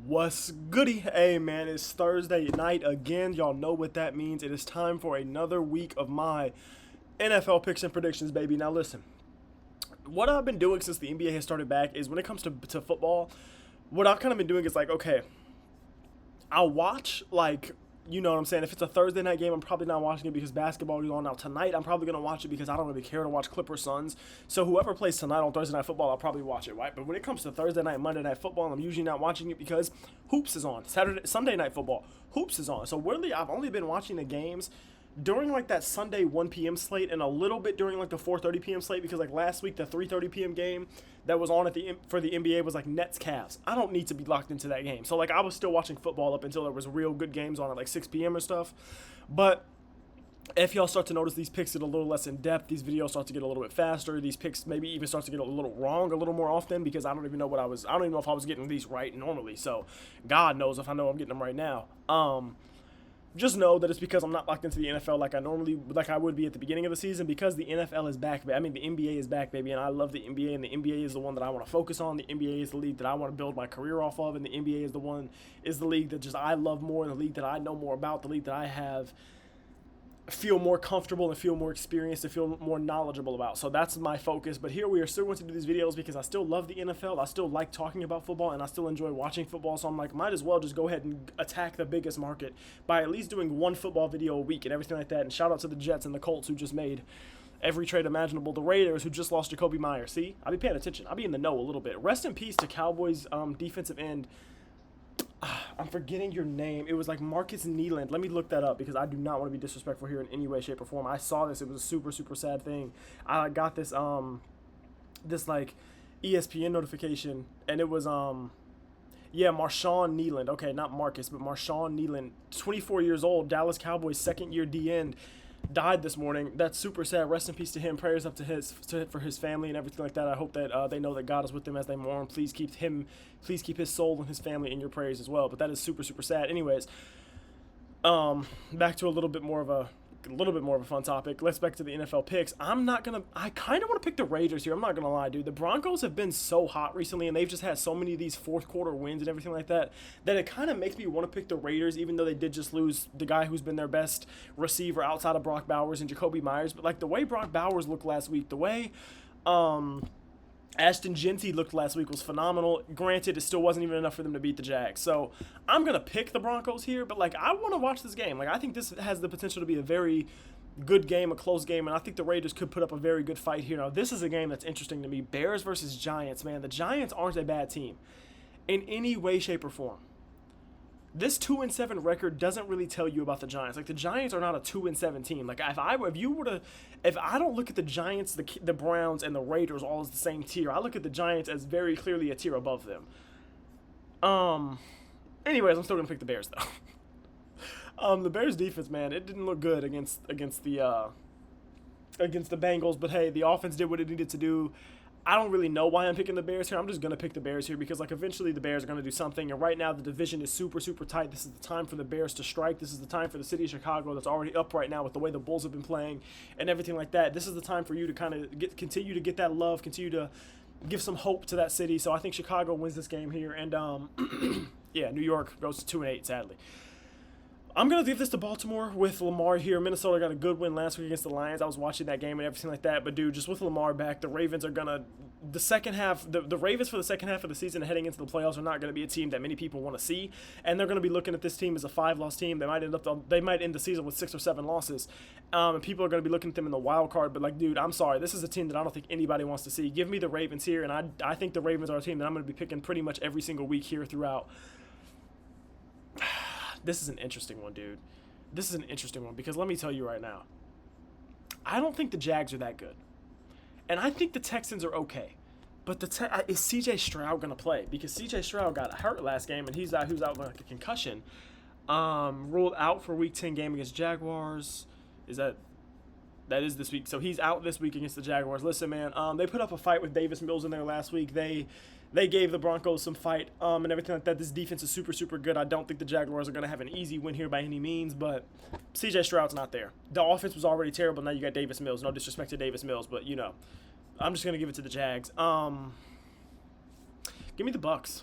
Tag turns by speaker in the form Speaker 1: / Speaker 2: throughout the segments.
Speaker 1: What's goody? Hey man, it's Thursday night again. Y'all know what that means. It is time for another week of my NFL picks and predictions, baby. Now listen, what I've been doing since the NBA has started back is when it comes to football, what I've kind of been doing is like, okay, I'll watch you know what I'm saying. If it's a Thursday night game, I'm probably not watching it because basketball is on. Now tonight, I'm probably gonna watch it because I don't really care to watch Clippers Suns. So whoever plays tonight on Thursday night football, I'll probably watch it, right? But when it comes to Thursday night, Monday night football, I'm usually not watching it because hoops is on. Sunday night football, hoops is on. So really, I've only been watching the games during like that Sunday 1 p.m. slate and a little bit during like the 4:30 p.m. slate because like last week the 3:30 p.m. game that was on for the NBA was like Nets Cavs. I don't need to be locked into that game. So like I was still watching football up until there was real good games on at like 6 p.m. or stuff. But if y'all start to notice these picks get a little less in depth, these videos start to get a little bit faster, these picks maybe even start to get a little wrong a little more often because I don't even know if I was getting these right normally. So God knows if I know I'm getting them right now. Just know that it's because I'm not locked into the NFL like I would be at the beginning of the season because the NFL is back. I mean, the NBA is back, baby, and I love the NBA, and the NBA is the one that I want to focus on. The NBA is the league that I want to build my career off of, and the NBA is the league that just I love more, the league that I know more about, the league that I feel more comfortable and feel more experienced and feel more knowledgeable about. So that's my focus. But here we are still going to do these videos because I still love the NFL. I still like talking about football and I still enjoy watching football. So I'm like, might as well just go ahead and attack the biggest market by at least doing one football video a week and everything like that. And shout out to the Jets and the Colts who just made every trade imaginable. The Raiders who just lost Jacoby Myers. See, I'll be paying attention. I'll be in the know a little bit. Rest in peace to Cowboys defensive end. I'm forgetting your name. It was like Marcus Nealand. Let me look that up because I do not want to be disrespectful here in any way, shape, or form. I saw this. It was a super, super sad thing. I got this like ESPN notification, and it was Marshawn Nealand. Okay, not Marcus, but Marshawn Nealand, 24 years old, Dallas Cowboys second year D end. Died this morning. That's super sad. Rest in peace to him. Prayers up for his family and everything like that. I hope that they know that God is with them as they mourn. Please keep his soul and his family in your prayers as well. But that is super, super sad. Anyways, back to a little bit more of a fun topic. Let's back to the NFL picks. I kind of want to pick the Raiders here. I'm not gonna lie, dude. The Broncos have been so hot recently, and they've just had so many of these fourth quarter wins and everything like that it kind of makes me want to pick the Raiders, even though they did just lose the guy who's been their best receiver outside of Brock Bowers and Jacoby Myers. But like the way Brock Bowers looked last week, the way Ashton Genty looked last week was phenomenal. Granted, it still wasn't even enough for them to beat the Jags. So I'm going to pick the Broncos here, but like I want to watch this game. Like I think this has the potential to be a very good game, a close game, and I think the Raiders could put up a very good fight here. Now, this is a game that's interesting to me. Bears versus Giants, man. The Giants aren't a bad team in any way, shape, or form. This 2-7 record doesn't really tell you about the Giants. Like the Giants are not a 2-7 team. Like if I don't look at the Giants, the Browns, and the Raiders all as the same tier. I look at the Giants as very clearly a tier above them. Anyways, I'm still gonna pick the Bears though. The Bears defense, man, it didn't look good against the Bengals, but hey, the offense did what it needed to do. I don't really know why I'm picking the Bears here. I'm just going to pick the Bears here because, like, eventually the Bears are going to do something. And right now the division is super, super tight. This is the time for the Bears to strike. This is the time for the city of Chicago that's already up right now with the way the Bulls have been playing and everything like that. This is the time for you to kind of continue to get that love, continue to give some hope to that city. So I think Chicago wins this game here. And, yeah, New York goes to 2-8, sadly. I'm going to give this to Baltimore with Lamar here. Minnesota got a good win last week against the Lions. I was watching that game and everything like that. But, dude, just with Lamar back, the Ravens are going to – the Ravens for the second half of the season heading into the playoffs are not going to be a team that many people want to see. And they're going to be looking at this team as a 5-loss team. They might end the season with 6 or 7 losses. And people are going to be looking at them in the wild card. But, like, dude, I'm sorry. This is a team that I don't think anybody wants to see. Give me the Ravens here. And I think the Ravens are a team that I'm going to be picking pretty much every single week here throughout. This is an interesting one, dude. This is an interesting one because let me tell you right now, I don't think the Jags are that good. And I think the Texans are okay. But is C.J. Stroud going to play? Because C.J. Stroud got hurt last game and he was out with like a concussion. Ruled out for Week 10 game against Jaguars. That is this week. So he's out this week against the Jaguars. Listen, man, they put up a fight with Davis Mills in there last week. They gave the Broncos some fight and everything like that. This defense is super, super good. I don't think the Jaguars are going to have an easy win here by any means, but C.J. Stroud's not there. The offense was already terrible. Now you got Davis Mills. No disrespect to Davis Mills, but, you know, I'm just going to give it to the Jags. Give me the Bucks.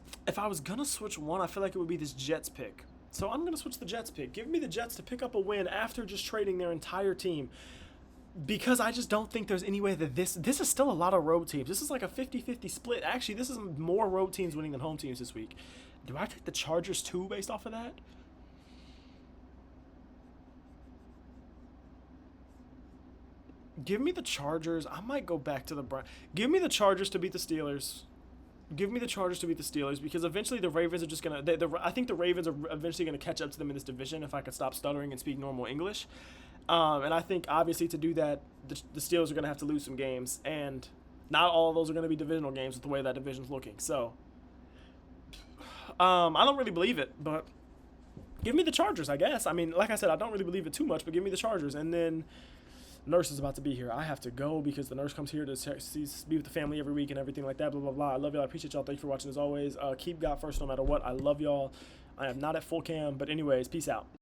Speaker 1: If I was gonna switch one, I feel like it would be this Jets pick. So I'm gonna switch the Jets pick. Give me the Jets to pick up a win after just trading their entire team. Because I just don't think there's any way that this is still a lot of road teams. This is like a 50-50 split. Actually, this is more road teams winning than home teams this week. Do I take the Chargers too based off of that? Give me the Chargers. I might go back to the Browns. Give me the Chargers to beat the Steelers. Give me the Chargers to beat the Steelers because eventually the Ravens are just gonna. I think the Ravens are eventually gonna catch up to them in this division if I could stop stuttering and speak normal English. And I think obviously to do that, the Steelers are gonna have to lose some games, and not all of those are gonna be divisional games with the way that division's looking. So, I don't really believe it, but give me the Chargers, I guess. I mean, like I said, I don't really believe it too much, but give me the Chargers, and then nurse is about to be here. I have to go because the nurse comes here to be with the family every week and everything like that. Blah, blah, blah. I love y'all. I appreciate y'all. Thank you for watching as always. Keep God first no matter what. I love y'all. I am not at full cam. But anyways, peace out.